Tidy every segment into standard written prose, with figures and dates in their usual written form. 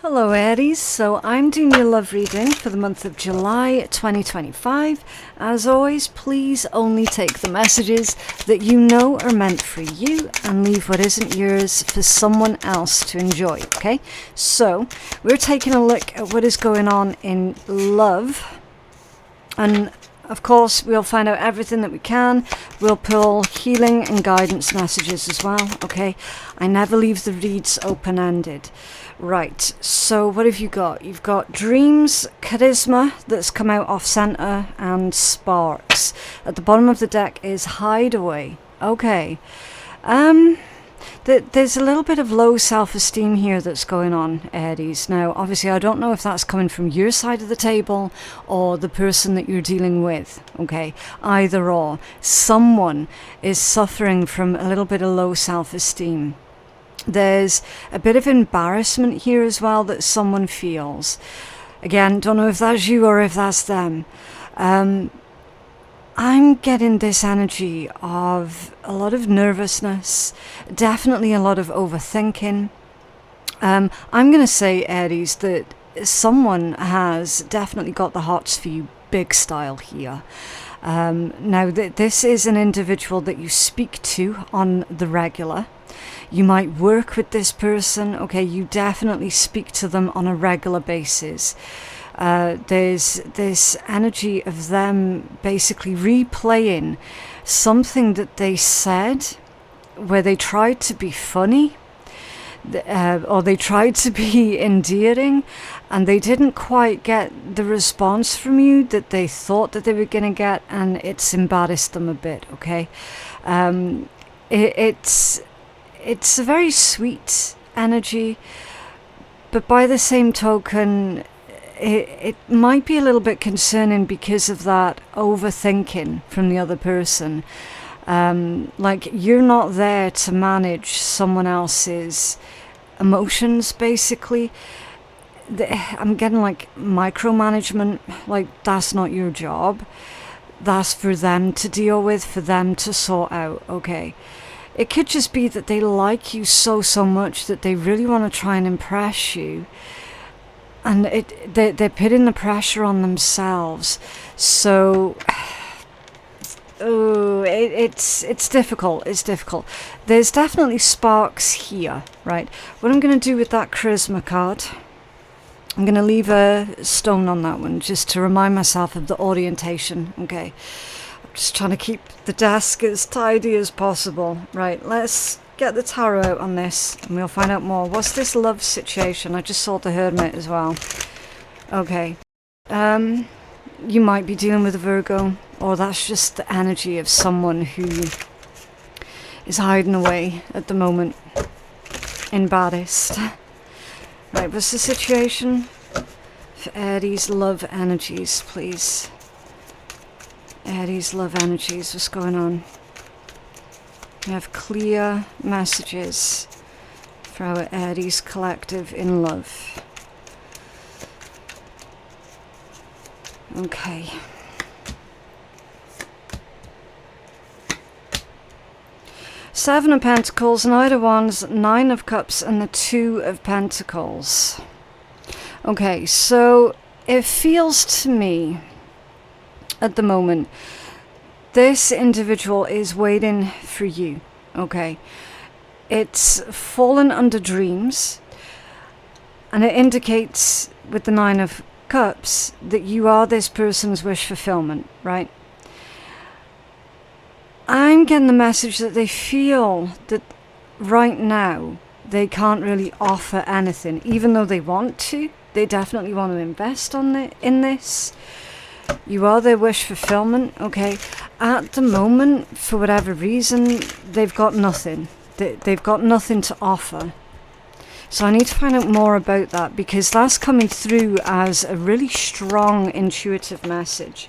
Hello Aries, so I'm doing your love reading for the month of July 2025. As always, please only take the messages that you know are meant for you and leave what isn't yours for someone else to enjoy, okay? So, we're taking a look at what is going on in love, and of course, we'll find out everything that we can. We'll pull healing and guidance messages as well, okay? I never leave the reads open-ended. Right, so what have you got? You've got dreams, charisma that's come out off center, and sparks. At the bottom of the deck is hideaway. Okay. There's a little bit of low self-esteem here that's going on, Aries. Now, obviously, I don't know if that's coming from your side of the table or the person that you're dealing with, okay? Either or. Someone is suffering from a little bit of low self-esteem. There's a bit of embarrassment here as well that someone feels. Again, don't know if that's you or if that's them. I'm getting this energy of a lot of nervousness, definitely a lot of overthinking. I'm going to say, Aries, that someone has definitely got the hots for you big style here. Now, this is an individual that you speak to on the regular. You might work with this person, okay? You definitely speak to them on a regular basis. There's this energy of them basically replaying something that they said where they tried to be funny or they tried to be endearing, and they didn't quite get the response from you that they thought that they were going to get, and it's embarrassed them a bit, okay? It's a very sweet energy, but by the same token, it might be a little bit concerning because of that overthinking from the other person. Like, you're not there to manage someone else's emotions, basically. I'm getting like micromanagement, like that's not your job. That's for them to deal with, for them to sort out, okay? It could just be that they like you so much that they really want to try and impress you. And they're putting the pressure on themselves. So, it's difficult. It's difficult. There's definitely sparks here, right? What I'm going to do with that charisma card, I'm going to leave a stone on that one just to remind myself of the orientation, okay? Just trying to keep the desk as tidy as possible. Right, let's get the tarot out on this and we'll find out more. What's this love situation? I just saw the Hermit as well. Okay. You might be dealing with a Virgo, or that's just the energy of someone who is hiding away at the moment, embarrassed. Right, what's the situation for Aries love energies, please? Aries love energies, what's going on? We have clear messages for our Aries collective in love. Okay. Seven of Pentacles, Knight of Wands, Nine of Cups, and the Two of Pentacles. Okay, so it feels to me at the moment this individual is waiting for you, okay? It's fallen under dreams, and it indicates with the Nine of Cups that you are this person's wish fulfillment, right? I'm getting the message that they feel that right now they can't really offer anything, even though they want to. They definitely want to invest in this. You are their wish fulfillment, okay? At the moment, for whatever reason, they've got nothing. They've got nothing to offer. So I need to find out more about that, because that's coming through as a really strong intuitive message.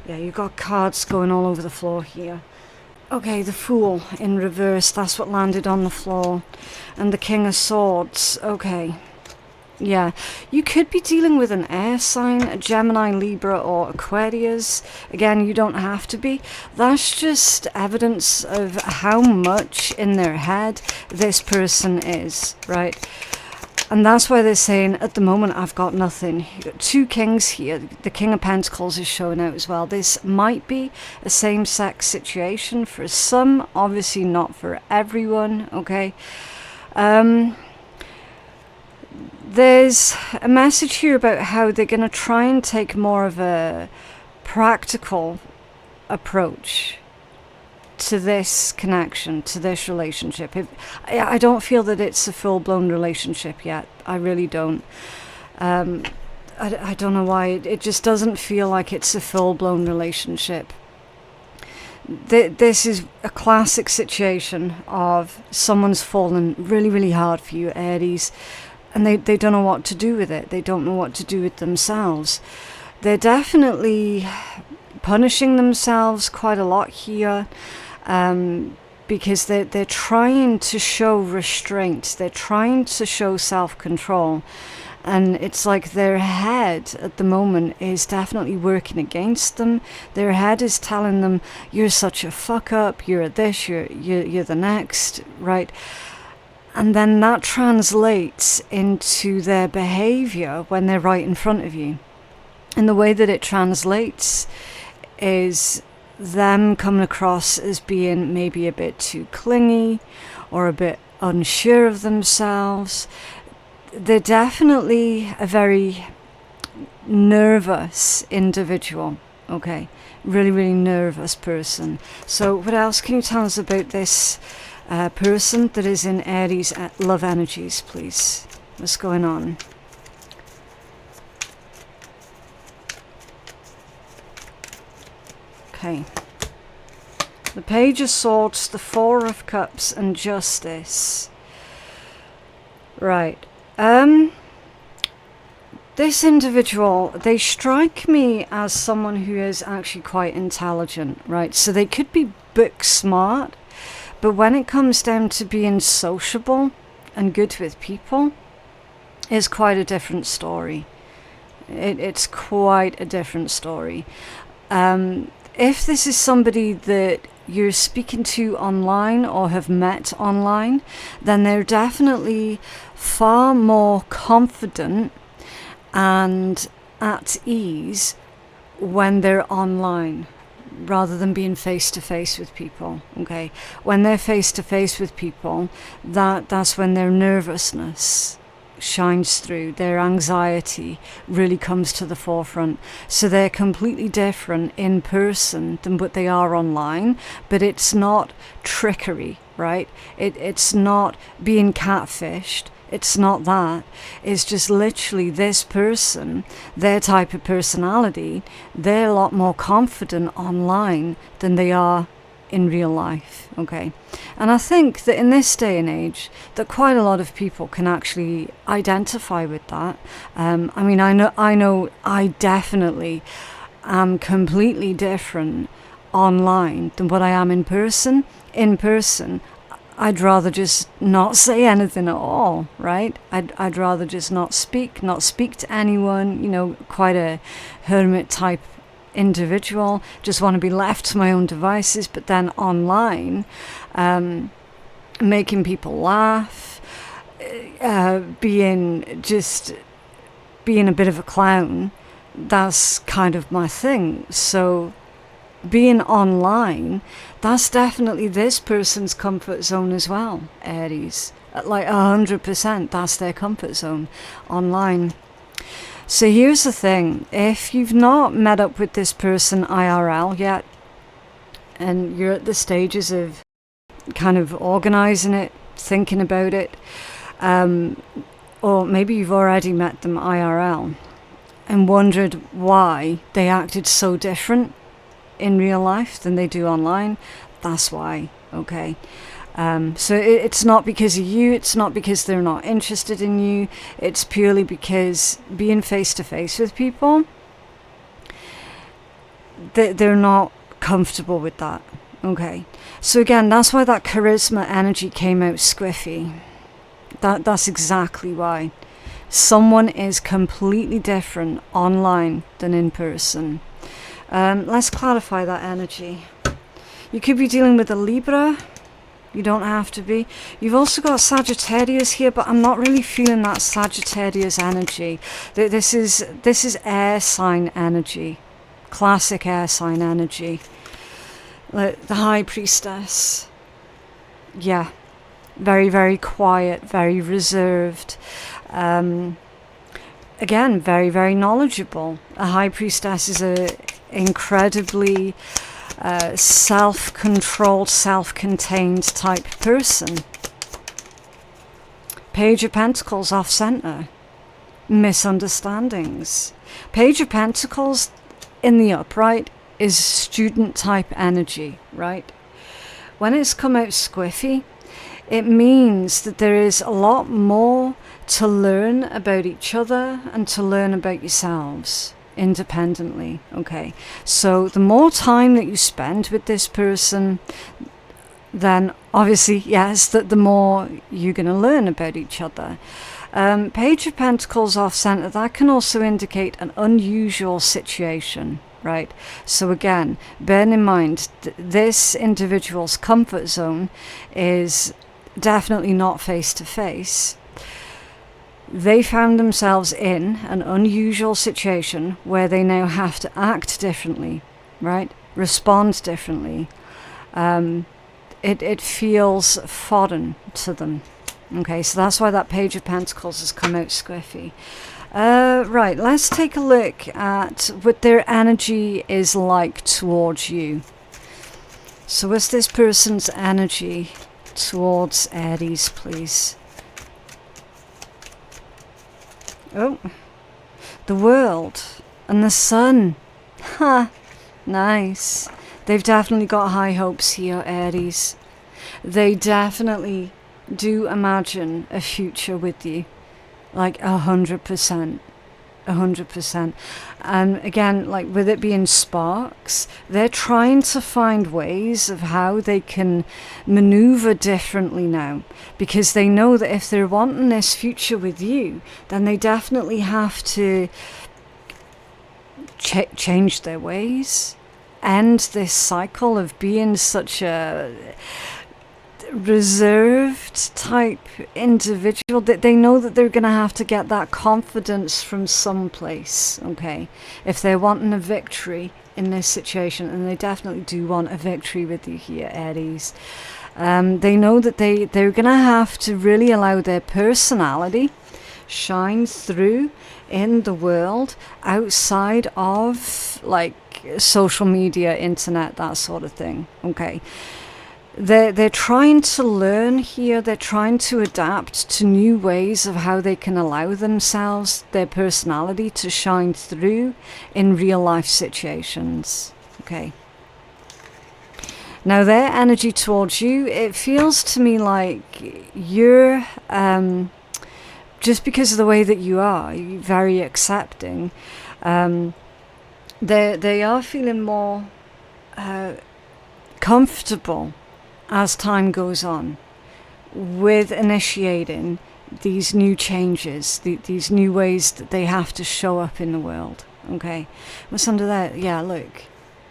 Yeah, you've got cards going all over the floor here. Okay, the Fool in reverse, that's what landed on the floor. And the King of Swords, okay. Yeah, you could be dealing with an air sign, a Gemini, Libra, or Aquarius. Again, you don't have to be. That's just evidence of how much in their head this person is, right? And that's why they're saying, at the moment, I've got nothing. You've got two kings here. The King of Pentacles is showing out as well. This might be a same-sex situation for some, obviously not for everyone, okay? There's a message here about how they're going to try and take more of a practical approach to this connection, to this relationship. I don't feel that it's a full-blown relationship yet. I really don't. I don't know why. It just doesn't feel like it's a full-blown relationship. This is a classic situation of someone's fallen really, really hard for you, Aries, and they don't know what to do with it. They don't know what to do with themselves. They're definitely punishing themselves quite a lot here. Because they're trying to show restraint, they're trying to show self-control, and it's like their head at the moment is definitely working against them. Their head is telling them, you're such a fuck up, you're this, you're the next, right? And then that translates into their behavior when they're right in front of you. And the way that it translates is them coming across as being maybe a bit too clingy or a bit unsure of themselves. They're definitely a very nervous individual, okay? Really, really nervous person. So what else can you tell us about this person that is in Aries love energies, please? What's going on? Okay. The Page of Swords, the Four of Cups, and Justice. Right. This individual, they strike me as someone who is actually quite intelligent, right? So they could be book smart, but when it comes down to being sociable and good with people, it's quite a different story. It's quite a different story. If this is somebody that you're speaking to online or have met online, then they're definitely far more confident and at ease when they're online rather than being face-to-face with people, okay? When they're face-to-face with people, that's when their nervousness shines through, their anxiety really comes to the forefront. So they're completely different in person than what they are online, but it's not trickery, right? It's not being catfished. It's not that. It's just literally this person, their type of personality, they're a lot more confident online than they are in real life, okay? And I think that in this day and age that quite a lot of people can actually identify with that. I mean, I know I definitely am completely different online than what I am in person. In person, I'd rather just not say anything at all, right? I'd rather just not speak to anyone, you know, quite a hermit type individual, just want to be left to my own devices. But then online, making people laugh, being a bit of a clown, that's kind of my thing. So being online, that's definitely this person's comfort zone as well, Aries. At like 100%, that's their comfort zone, online. So here's the thing, if you've not met up with this person IRL yet, and you're at the stages of kind of organizing it, thinking about it, or maybe you've already met them IRL and wondered why they acted so different in real life than they do online, that's why, okay? So it's not because of you, it's not because they're not interested in you, it's purely because being face-to-face with people, they're not comfortable with that, okay? So again, that's why that charisma energy came out squiffy. That's exactly why. Someone is completely different online than in person. Let's clarify that energy. You could be dealing with a Libra, You don't have to be. You've also got Sagittarius here, but I'm not really feeling that Sagittarius energy. This is air sign energy. Classic air sign energy. Like the High Priestess. Yeah. Very, very quiet, very reserved. Again, very, very knowledgeable. A High Priestess is a incredibly self-controlled, self-contained type person. Page of Pentacles off center. Misunderstandings. Page of Pentacles in the upright is student type energy, right? When it's come out squiffy, it means that there is a lot more to learn about each other and to learn about yourselves independently. Okay, so the more time that you spend with this person, then obviously, yes, that the more you're going to learn about each other. Page of Pentacles off center, that can also indicate an unusual situation, right? So again, bear in mind this individual's comfort zone is definitely not face to face. They found themselves in an unusual situation where they now have to act differently, right? Respond differently. It feels foreign to them. Okay, so that's why that Page of Pentacles has come out squiffy. Right, let's take a look at what their energy is like towards you. So what's this person's energy towards Aries, please? Oh, the World and the Sun. Ha, nice. They've definitely got high hopes here, Aries. They definitely do imagine a future with you, like 100%. 100%. And again, like with it being sparks, they're trying to find ways of how they can maneuver differently now, because they know that if they're wanting this future with you, then they definitely have to change their ways, end this cycle of being such a reserved type individual. That they know that they're going to have to get that confidence from someplace. Okay, if they're wanting a victory in this situation, and they definitely do want a victory with you here, Aries, they know that they're going to have to really allow their personality shine through in the world outside of like social media, internet, that sort of thing. Okay, they're trying to learn here. They're trying to adapt to new ways of how they can allow themselves, their personality, to shine through in real life situations. Okay. Now their energy towards you, it feels to me like you're, just because of the way that you are, you're very accepting. They are feeling more comfortable as time goes on with initiating these new changes, these new ways that they have to show up in the world. Okay, what's under there? Yeah, look,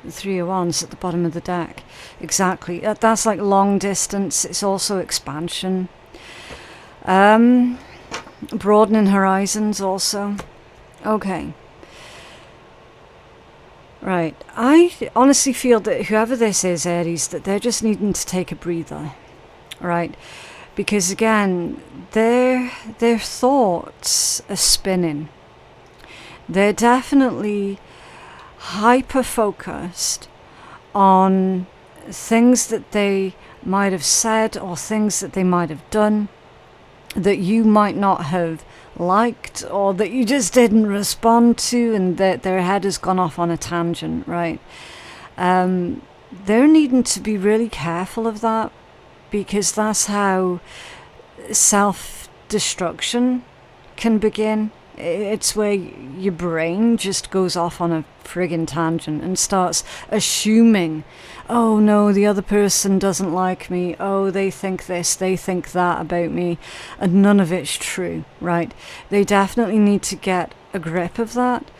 the 3 of Wands at the bottom of the deck. Exactly, that's like long distance. It's also expansion, broadening horizons also. Okay. Right, I honestly feel that whoever this is, Aries, that they're just needing to take a breather, right? Because again, their thoughts are spinning. They're definitely hyper-focused on things that they might have said or things that they might have done that you might not have liked, or that you just didn't respond to, and that their head has gone off on a tangent, right? They're needing to be really careful of that, because that's how self-destruction can begin. It's where your brain just goes off on a friggin' tangent and starts assuming, oh no, the other person doesn't like me, oh, they think this, they think that about me, and none of it's true, right? They definitely need to get a grip of that,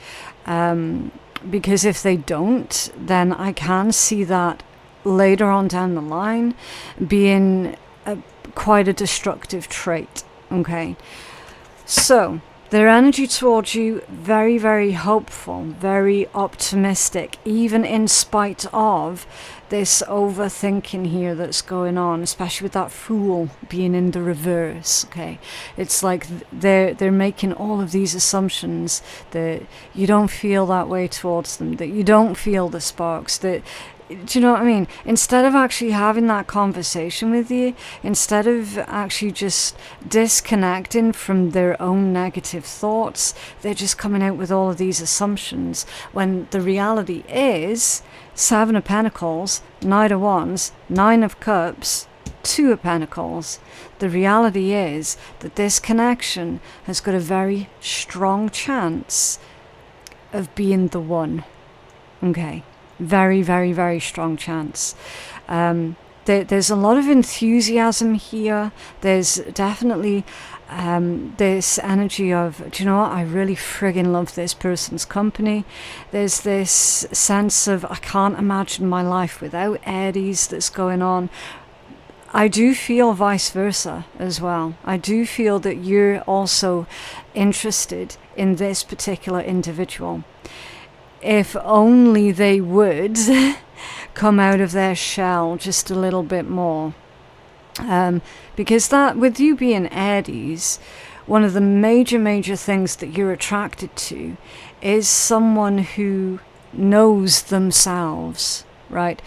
because if they don't, then I can see that later on down the line being quite a destructive trait. Okay, so their energy towards you, very, very hopeful, very optimistic, even in spite of this overthinking here that's going on, especially with that Fool being in the reverse. Okay, it's like they're making all of these assumptions that you don't feel that way towards them, that you don't feel the sparks, that, do you know what I mean? Instead of actually having that conversation with you, instead of actually just disconnecting from their own negative thoughts, they're just coming out with all of these assumptions, when the reality is Seven of Pentacles, Knight of Wands, Nine of Cups, Two of Pentacles. The reality is that this connection has got a very strong chance of being the one. Okay. Very, very, very strong chance. There's a lot of enthusiasm here. There's definitely this energy of, do you know what, I really friggin' love this person's company. There's this sense of, I can't imagine my life without Aries that's going on. I do feel vice versa as well. I do feel that you're also interested in this particular individual. If only they would come out of their shell just a little bit more. Because that, with you being Aries, one of the major things that you're attracted to is someone who knows themselves, right?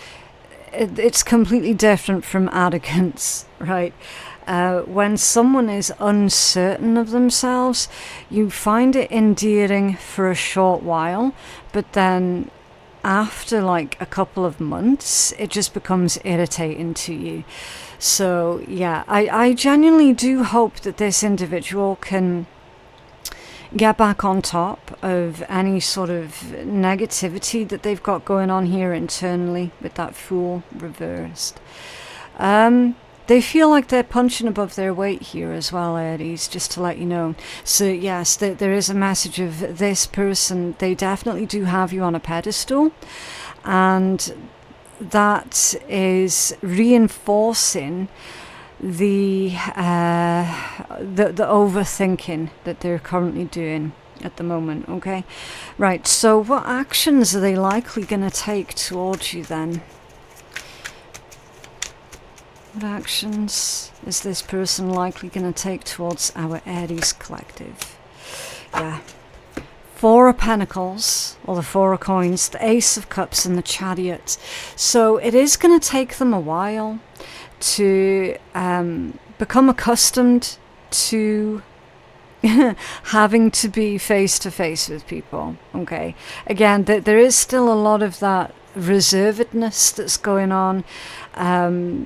It's completely different from arrogance, right? When someone is uncertain of themselves, you find it endearing for a short while, but then after like a couple of months, it just becomes irritating to you. So yeah, I genuinely do hope that this individual can get back on top of any sort of negativity that they've got going on here internally with that Fool reversed. They feel like they're punching above their weight here as well, Aries, just to let you know. So yes, there is a message of this person. They definitely do have you on a pedestal, and that is reinforcing the overthinking that they're currently doing at the moment. Okay, right, so what actions are they likely going to take towards you then? What actions is this person likely going to take towards our Aries collective? Yeah. Four of Pentacles, or the Four of Coins, the Ace of Cups, and the Chariot. So it is going to take them a while to become accustomed to having to be face-to-face with people. Okay. Again, there is still a lot of that reservedness that's going on. I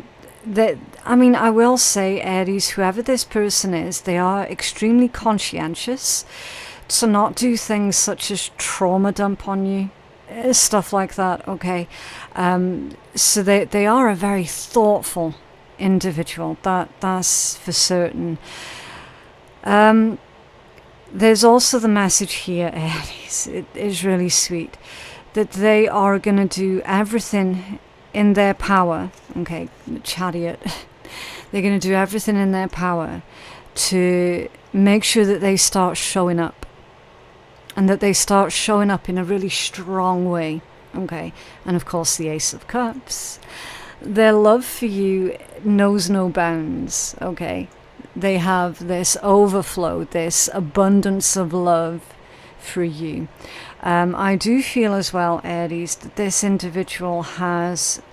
will say, Aries, whoever this person is, they are extremely conscientious to not do things such as trauma dump on you, stuff like that, okay? So they are a very thoughtful individual, that's for certain. There's also the message here, Aries, it is really sweet, that they are going to do everything in their power, okay, the Chariot, they're going to do everything in their power to make sure that they start showing up, and that they start showing up in a really strong way, okay? And of course the Ace of Cups, their love for you knows no bounds, okay? They have this overflow, this abundance of love for you. I do feel as well, Aries, that this individual has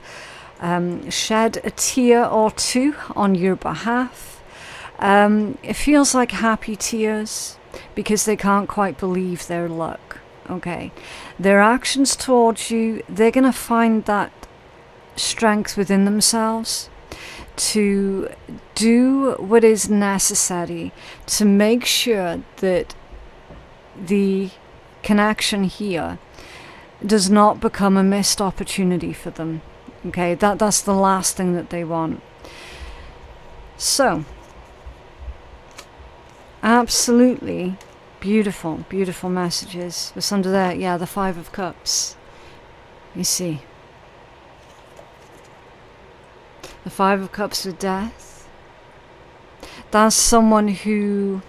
shed a tear or two on your behalf. It feels like happy tears because they can't quite believe their luck. Okay, their actions towards you, they're going to find that strength within themselves to do what is necessary to make sure that the connection here does not become a missed opportunity for them. Okay, that's the last thing that they want. So absolutely beautiful messages. What's under there? Yeah, the Five of Cups. You see, Five of Cups with Death. That's someone who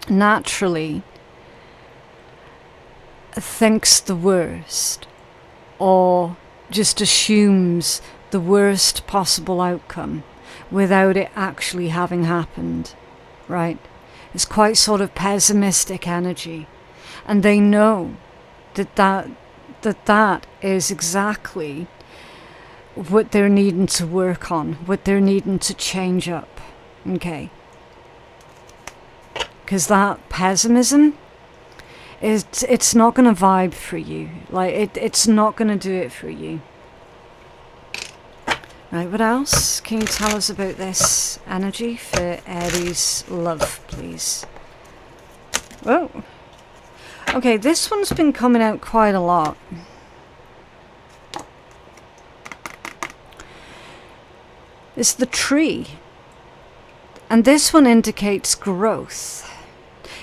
naturally thinks the worst, or just assumes the worst possible outcome without it actually having happened, right? It's quite sort of pessimistic energy, and they know that is exactly what they're needing to work on, what they're needing to change up, okay? Because that pessimism, it's not going to vibe for you. Like, it's not going to do it for you. Right, what else can you tell us about this energy for Aries love, please? Whoa. Okay, this one's been coming out quite a lot. It's the tree. And this one indicates growth.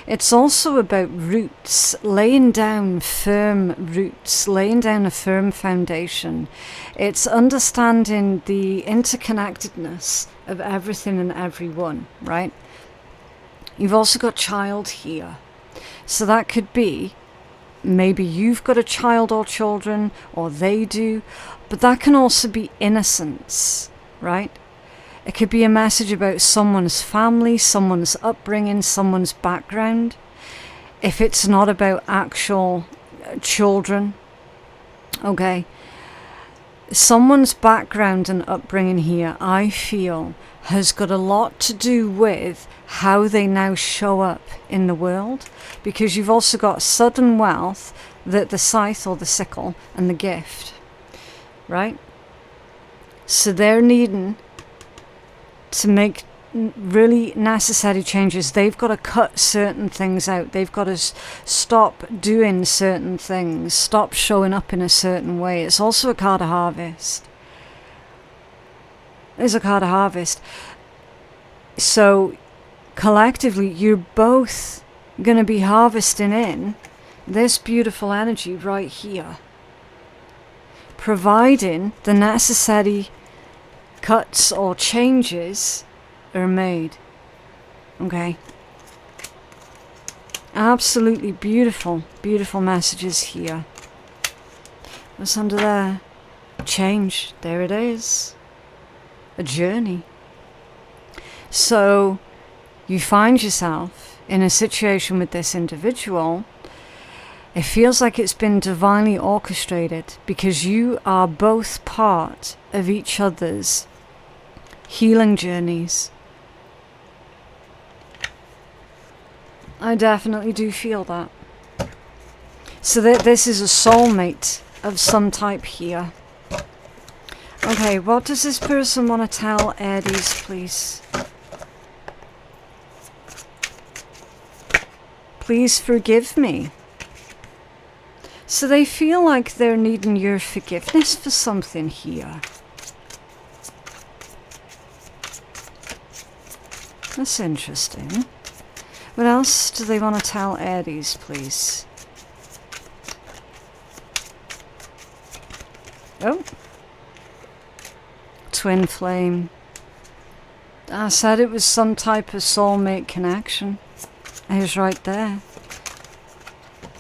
It's also about roots, laying down firm roots, laying down a firm foundation. It's understanding the interconnectedness of everything and everyone, right? You've also got child here. So that could be, maybe you've got a child or children, or they do, but that can also be innocence, right? It could be a message about someone's family, someone's upbringing, someone's background. If it's not about actual children, okay. Someone's background and upbringing here, I feel, has got a lot to do with how they now show up in the world. Because you've also got sudden wealth, the scythe or the sickle, and the gift, right? So they're needing to make really necessary changes. They've got to cut certain things out. They've got to stop doing certain things, stop showing up in a certain way. It's also a card of harvest. It's a card of harvest. So collectively, you're both going to be harvesting in this beautiful energy right here, providing the necessary cuts or changes are made. Okay. Absolutely beautiful, beautiful messages here. What's under there? Change. There it is. A journey. So you find yourself in a situation with this individual. It feels like it's been divinely orchestrated because you are both part of each other's healing journeys. I definitely do feel that. So this is a soulmate of some type here. Okay, what does this person want to tell Aries, please? Please forgive me. So they feel like they're needing your forgiveness for something here. That's interesting. What else do they want to tell Aries, please? Oh. Twin flame. I said it was some type of soulmate connection. I was right there.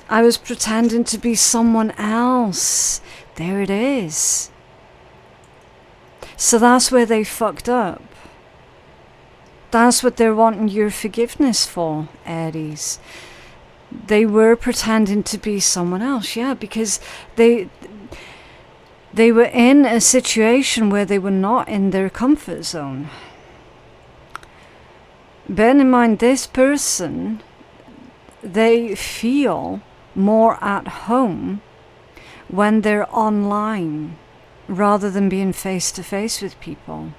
I was pretending to be someone else. There it is. So that's where they fucked up. That's what they're wanting your forgiveness for, Aries. They were pretending to be someone else, yeah, because they were in a situation where they were not in their comfort zone. Bear in mind, this person, they feel more at home when they're online rather than being face to face with people.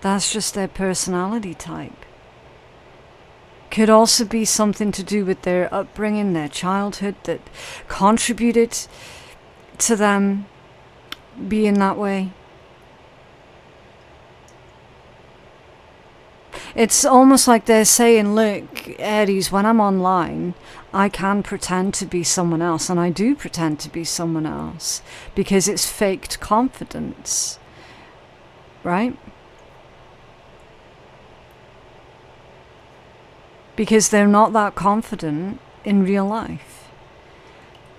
That's just their personality type. Could also be something to do with their upbringing, their childhood, that contributed to them being that way. It's almost like they're saying, look, Aries, when I'm online, I can pretend to be someone else, and I do pretend to be someone else because it's faked confidence, right? Because they're not that confident in real life.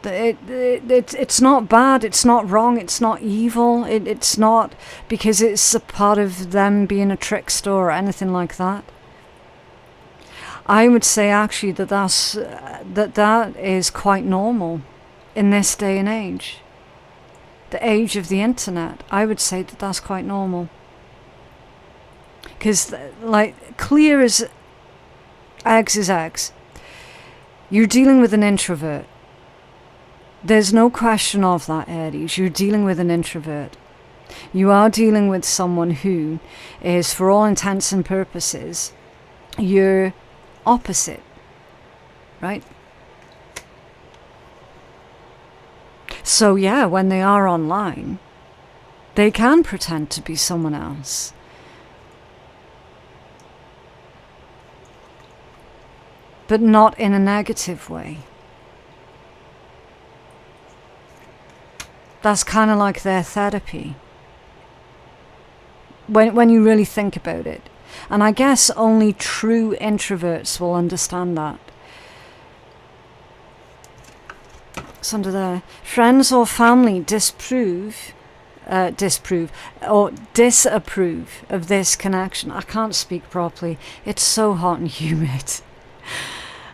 It's not bad, it's not wrong, it's not evil, it's not because it's a part of them being a trickster or anything like that. I would say actually that is quite normal in this day and age. The age of the internet, I would say that that's quite normal. Because like clear as eggs is eggs. You're dealing with an introvert. There's no question of that, Aries. You're dealing with an introvert. You are dealing with someone who is, for all intents and purposes, your opposite, right? So yeah, when they are online, they can pretend to be someone else. But not in a negative way. That's kind of like their therapy. When you really think about it. And I guess only true introverts will understand that. It's under there. Friends or family disapprove of this connection. I can't speak properly. It's so hot and humid.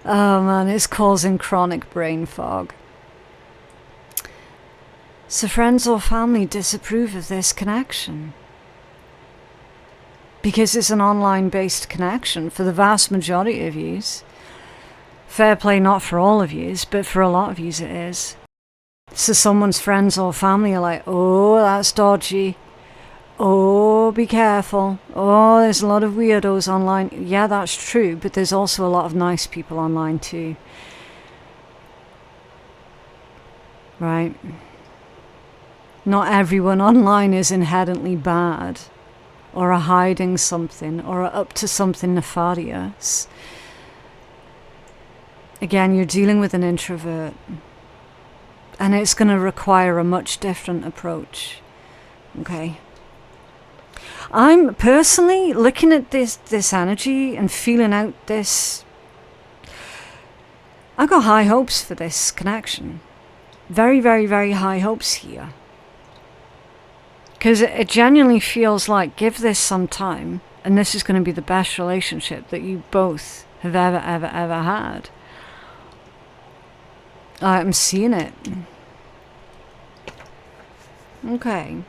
Oh man, it's causing chronic brain fog. So friends or family disapprove of this connection. Because it's an online-based connection for the vast majority of yous. Fair play not for all of yous, but for a lot of yous it is. So someone's friends or family are like, oh, that's dodgy. Oh, be careful. Oh, there's a lot of weirdos online. Yeah, that's true, but there's also a lot of nice people online too. Right? Not everyone online is inherently bad, or are hiding something, or are up to something nefarious. Again, you're dealing with an introvert, and it's going to require a much different approach. Okay? I'm personally looking at this energy and feeling out this. I got high hopes for this connection. Very, very, very high hopes here. Because it genuinely feels like, give this some time, and this is going to be the best relationship that you both have ever had. I'm seeing it. Okay.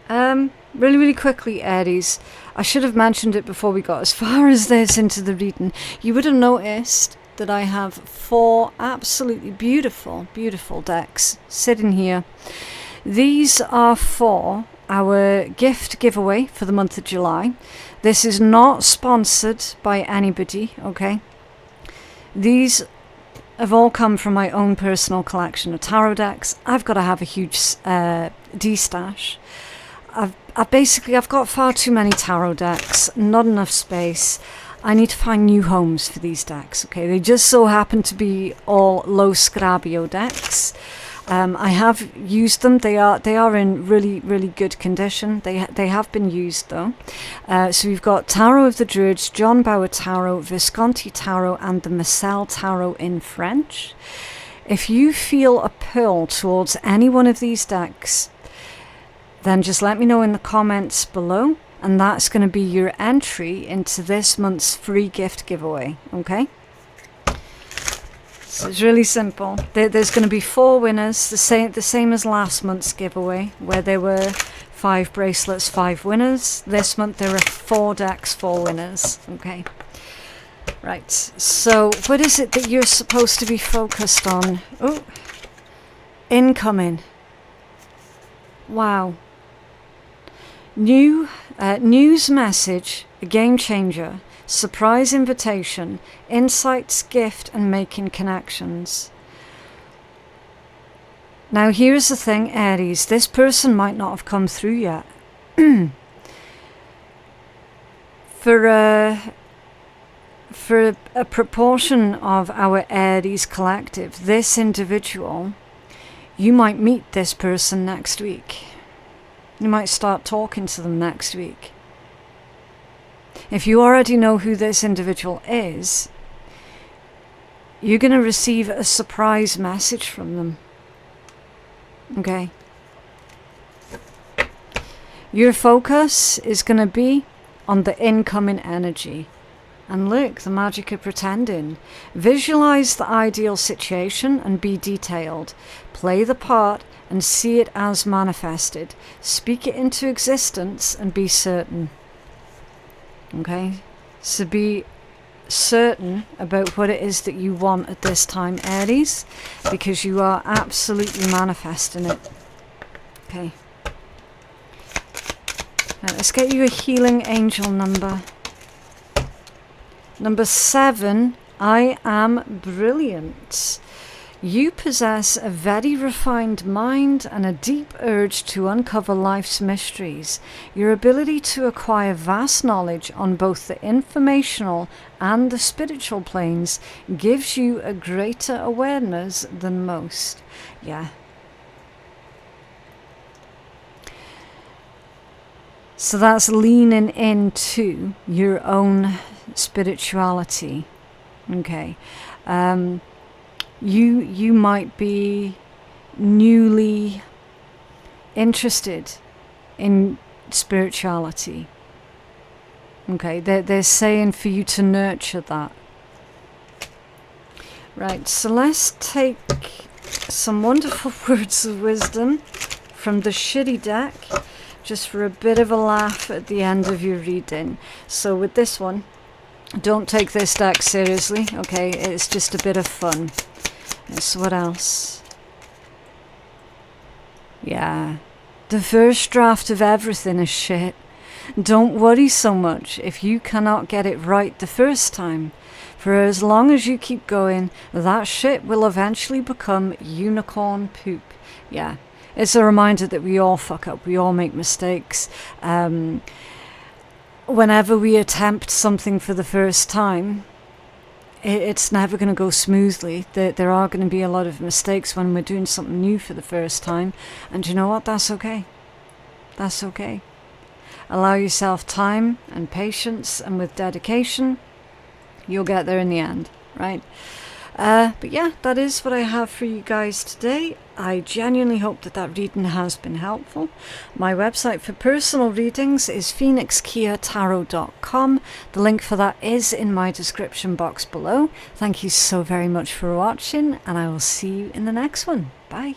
Really, really quickly, Aries. I should have mentioned it before we got as far as this into the reading. You would have noticed that I have 4 absolutely beautiful, beautiful decks sitting here. These are for our gift giveaway for the month of July. This is not sponsored by anybody, okay? These have all come from my own personal collection of tarot decks. I've got to have a huge D-stash. I've got far too many tarot decks, not enough space. I need to find new homes for these decks, okay? They just so happen to be all low Scrabio decks. I have used them. They are in really, really good condition. They have been used though. So we've got Tarot of the Druids, John Bauer Tarot, Visconti Tarot, and the Marcel Tarot in French. If you feel a pull towards any one of these decks, then just let me know in the comments below, and that's going to be your entry into this month's free gift giveaway, okay? So it's really simple. There's going to be 4 winners, the same as last month's giveaway, where there were 5 bracelets, 5 winners. This month there are 4 decks, 4 winners, okay? Right, so what is it that you're supposed to be focused on? Oh, incoming. Wow. News message, a game changer, surprise invitation, insights, gift, and making connections. Now here's the thing, Aries, this person might not have come through yet. For a proportion of our Aries collective, this individual, you might meet this person next week. You might start talking to them next week. If you already know who this individual is, you're going to receive a surprise message from them. Okay? Your focus is going to be on the incoming energy. And look, the magic of pretending. Visualize the ideal situation and be detailed. Play the part and see it as manifested. Speak it into existence and be certain. Okay? So be certain about what it is that you want at this time, Aries, because you are absolutely manifesting it. Okay. Now, let's get you a healing angel number. Number 7, I am brilliant. You possess a very refined mind and a deep urge to uncover life's mysteries. Your ability to acquire vast knowledge on both the informational and the spiritual planes gives you a greater awareness than most. Yeah. So that's leaning into your own spirituality. Okay. You might be newly interested in spirituality. Okay, they're saying for you to nurture that. Right, so let's take some wonderful words of wisdom from the shitty deck, just for a bit of a laugh at the end of your reading. So with this one, don't take this deck seriously, okay? It's just a bit of fun. So what else? Yeah. The first draft of everything is shit. Don't worry so much if you cannot get it right the first time. For as long as you keep going, that shit will eventually become unicorn poop. Yeah. It's a reminder that we all fuck up. We all make mistakes. Whenever we attempt something for the first time, it's never going to go smoothly. There are going to be a lot of mistakes when we're doing something new for the first time. And you know what? That's okay. That's okay. Allow yourself time and patience, and with dedication, you'll get there in the end, right? But yeah, that is what I have for you guys today. I genuinely hope that reading has been helpful. My website for personal readings is phoenixkeiatarot.com. The link for that is in my description box below. Thank you so very much for watching, and I will see you in the next one. Bye.